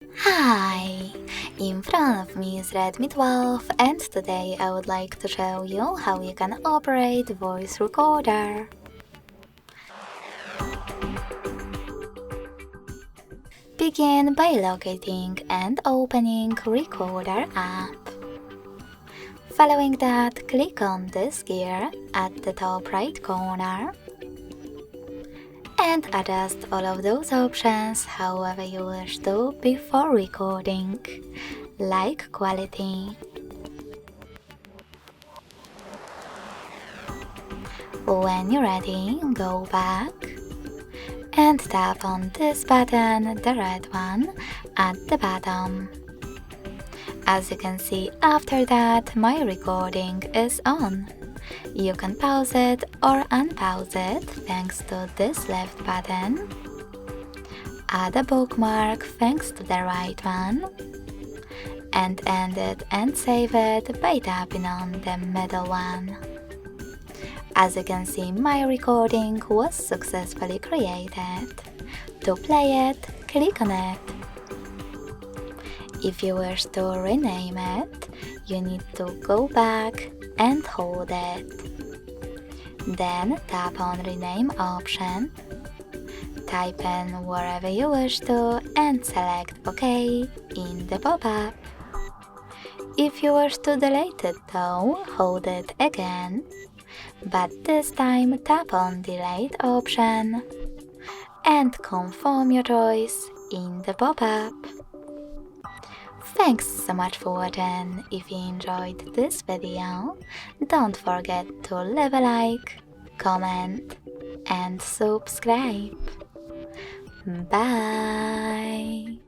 Hi! In front of me is Redmi 12 and today I would like to show you how you can operate voice recorder. Begin by locating and opening Recorder app. Following that, click on this gear at the top right corner and adjust all of those options however you wish to before recording, like quality. When you're ready, go back and tap on this button, the red one, at the bottom. As you can see, after that, my recording is on. You can pause it or unpause it thanks to this left button. Add a bookmark thanks to the right one. And end it and save it by tapping on the middle one. As you can see, my recording was successfully created. To play it, click on it. If you wish to rename it, you need to go back and hold it. Then tap on Rename option, type in wherever you wish to and select OK in the pop-up. If you wish to delete it though, hold it again, but this time tap on Delete option and confirm your choice in the pop-up. Thanks so much for watching. If you enjoyed this video, don't forget to leave a like, comment and subscribe. Bye!